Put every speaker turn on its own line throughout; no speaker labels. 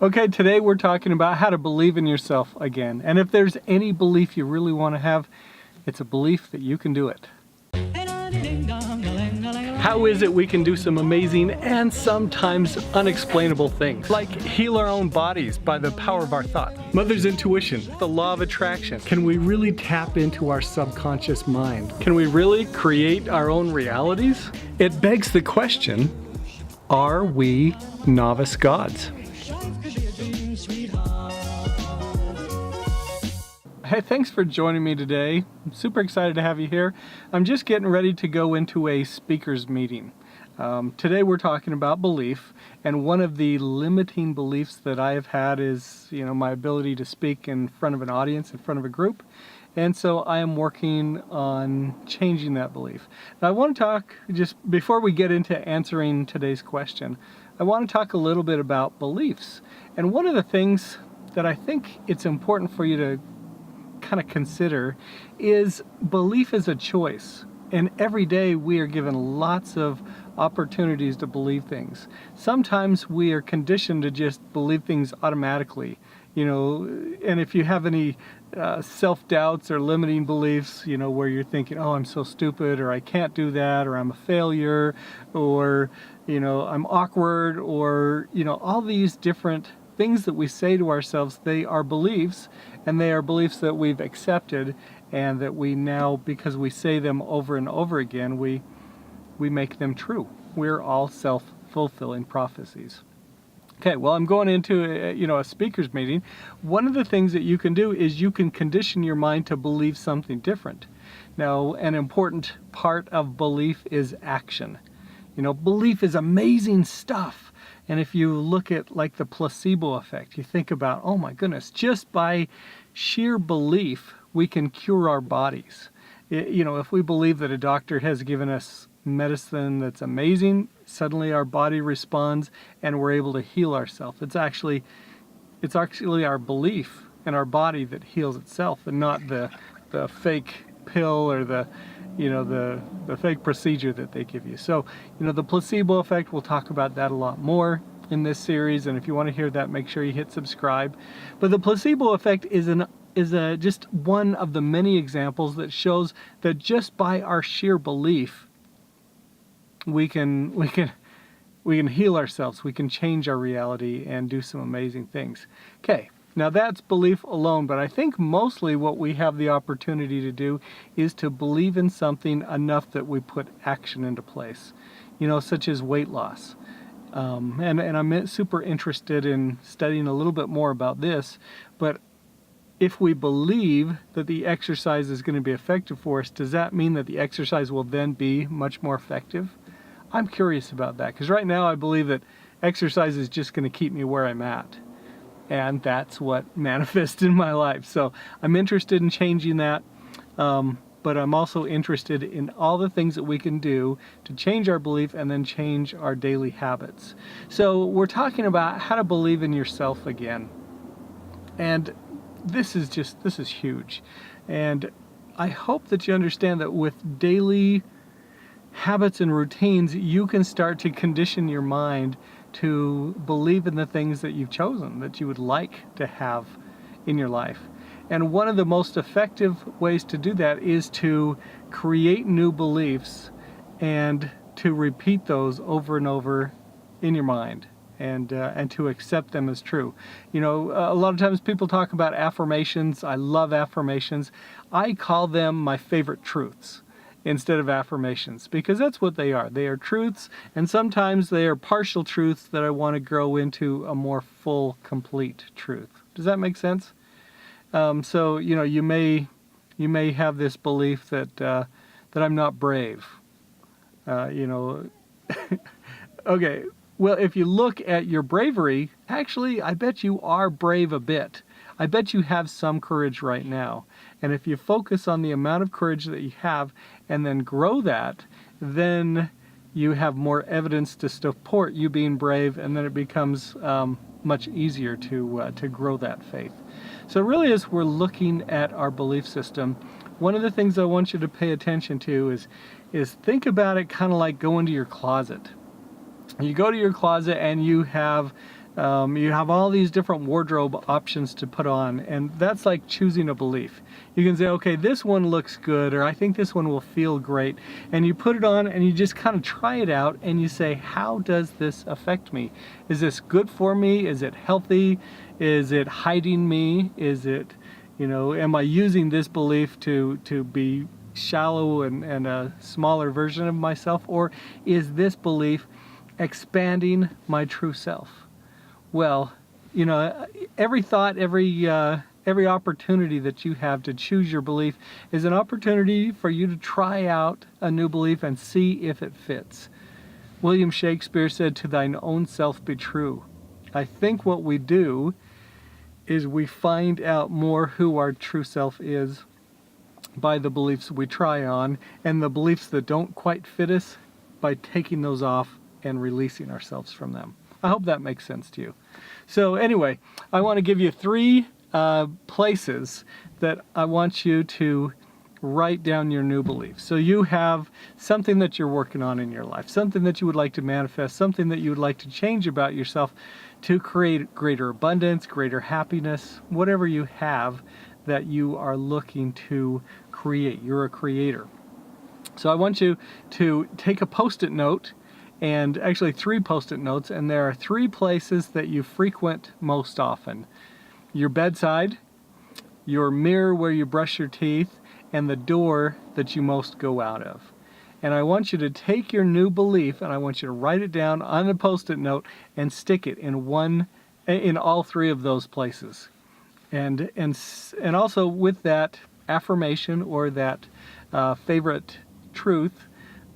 Okay, today we're talking about how to believe in yourself again. And if there's any belief you really want to have, it's a belief that you can do it. How is it we can do some amazing and sometimes unexplainable things, like heal our own bodies by the power of our thoughts? Mother's intuition, the law of attraction. Can we really tap into our subconscious mind? Can we really create our own realities? It begs the question, are we novice gods? Hey, thanks for joining me today. I'm super excited to have you here. I'm just getting ready to go into a speakers meeting. Today we're talking about belief, and one of the limiting beliefs that I have had is, my ability to speak in front of an audience, in front of a group. And so I am working on changing that belief. Now I want to talk, just before we get into answering today's question, I want to talk a little bit about beliefs. And one of the things that I think it's important for you to kind of consider is belief is a choice, and every day we are given lots of opportunities to believe things. Sometimes we are conditioned to just believe things automatically, and if you have any self-doubts or limiting beliefs, where you're thinking, oh, I'm so stupid, or I can't do that, or I'm a failure, or I'm awkward, or all these different things that we say to ourselves, they are beliefs, and they are beliefs that we've accepted, and that we now, because we say them over and over again, we make them true. We're all self-fulfilling prophecies. Okay, well, I'm going into a speakers meeting. One of the things that you can do is you can condition your mind to believe something different. Now, an important part of belief is action. Belief is amazing stuff. And if you look at like the placebo effect, you think about, oh my goodness, just by sheer belief, we can cure our bodies. If we believe that a doctor has given us medicine that's amazing, suddenly our body responds and we're able to heal ourselves. It's actually our belief in our body that heals itself, and not the fake pill or the fake procedure that they give you. So, the placebo effect, we'll talk about that a lot more in this series, and if you want to hear that, make sure you hit subscribe. But the placebo effect is just one of the many examples that shows that just by our sheer belief, we can heal ourselves, we can change our reality and do some amazing things. Okay. Now that's belief alone, but I think mostly what we have the opportunity to do is to believe in something enough that we put action into place, such as weight loss. And I'm super interested in studying a little bit more about this, but if we believe that the exercise is going to be effective for us, does that mean that the exercise will then be much more effective? I'm curious about that, because right now I believe that exercise is just going to keep me where I'm at. And that's what manifests in my life. So I'm interested in changing that, but I'm also interested in all the things that we can do to change our belief and then change our daily habits. So we're talking about how to believe in yourself again. And this is huge. And I hope that you understand that with daily habits and routines, you can start to condition your mind to believe in the things that you've chosen, that you would like to have in your life. And one of the most effective ways to do that is to create new beliefs and to repeat those over and over in your mind, and to accept them as true. A lot of times people talk about affirmations. I love affirmations. I call them my favorite truths instead of affirmations, because that's what they are. They are truths, and sometimes they are partial truths that I want to grow into a more full, complete truth. Does that make sense? So you may have this belief that I'm not brave. Okay. Well, if you look at your bravery, actually, I bet you are brave a bit. I bet you have some courage right now. And if you focus on the amount of courage that you have and then grow that, then you have more evidence to support you being brave, and then it becomes much easier to grow that faith. So really, as we're looking at our belief system, one of the things I want you to pay attention to is think about it kind of like going to your closet. You go to your closet and you have You have all these different wardrobe options to put on, and that's like choosing a belief. You can say, okay, this one looks good, or I think this one will feel great, and you put it on and you just kind of try it out and you say, how does this affect me? Is this good for me? Is it healthy? Is it hiding me? Is it, am I using this belief to be shallow and a smaller version of myself, or is this belief expanding my true self? Well, every thought, every opportunity that you have to choose your belief is an opportunity for you to try out a new belief and see if it fits. William Shakespeare said, "To thine own self be true." I think what we do is we find out more who our true self is by the beliefs we try on, and the beliefs that don't quite fit us by taking those off and releasing ourselves from them. I hope that makes sense to you. So anyway, I want to give you 3 places that I want you to write down your new beliefs. So you have something that you're working on in your life, something that you would like to manifest, something that you would like to change about yourself to create greater abundance, greater happiness, whatever you have that you are looking to create. You're a creator. So I want you to take a Post-it note, and actually 3 Post-it notes, and there are 3 places that you frequent most often. Your bedside, your mirror where you brush your teeth, and the door that you most go out of. And I want you to take your new belief and I want you to write it down on a Post-it note and stick it in all 3 of those places. And also with that affirmation or that favorite truth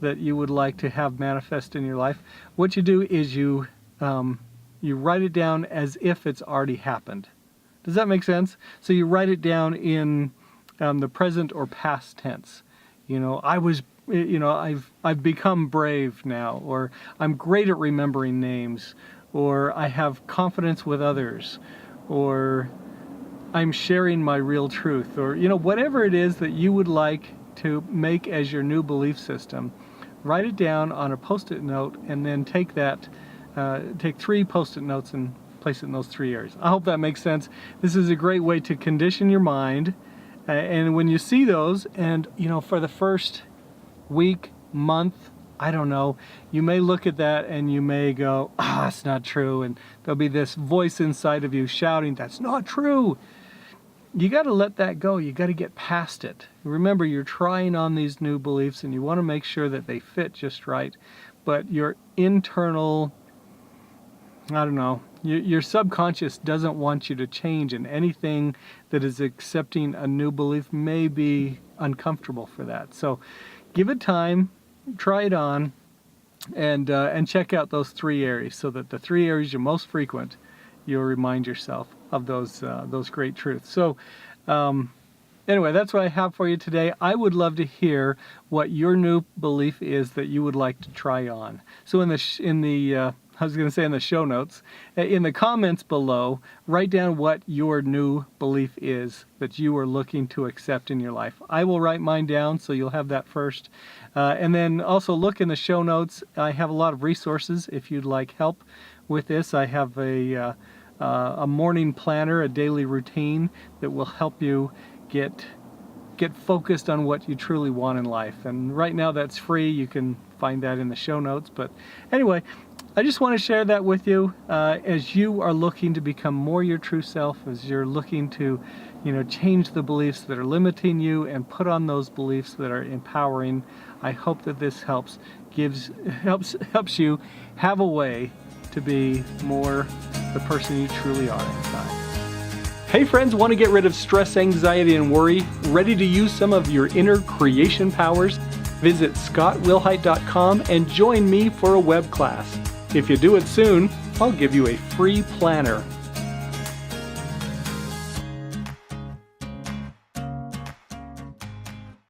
that you would like to have manifest in your life, what you do is you write it down as if it's already happened. Does that make sense? So you write it down in the present or past tense. I've become brave now, or I'm great at remembering names, or I have confidence with others, or I'm sharing my real truth, or whatever it is that you would like to make as your new belief system. Write it down on a Post-it note, and then take 3 Post-it notes and place it in those 3 areas. I hope that makes sense. This is a great way to condition your mind, and when you see those, and for the first week, month, I don't know, you may look at that and you may go, that's not true, and there'll be this voice inside of you shouting, that's not true. You got to let that go. You got to get past it. Remember, you're trying on these new beliefs and you want to make sure that they fit just right. But your internal, your subconscious doesn't want you to change, and anything that is accepting a new belief may be uncomfortable for that. So give it time, try it on, and check out those 3 areas, so that the 3 areas you most frequent, you'll remind yourself of those great truths. So anyway, that's what I have for you today. I would love to hear what your new belief is that you would like to try on. So in the show notes, in the comments below, write down what your new belief is that you are looking to accept in your life. I will write mine down, so you'll have that first. And then also look in the show notes. I have a lot of resources if you'd like help with this. I have a morning planner, a daily routine that will help you get focused on what you truly want in life. And right now that's free. You can find that in the show notes. But anyway, I just want to share that with you as you are looking to become more your true self, as you're looking to, change the beliefs that are limiting you and put on those beliefs that are empowering. I hope that this helps you have a way to be more the person you truly are inside. Hey friends, want to get rid of stress, anxiety, and worry? Ready to use some of your inner creation powers? Visit scottwilhite.com and join me for a web class. If you do it soon, I'll give you a free planner.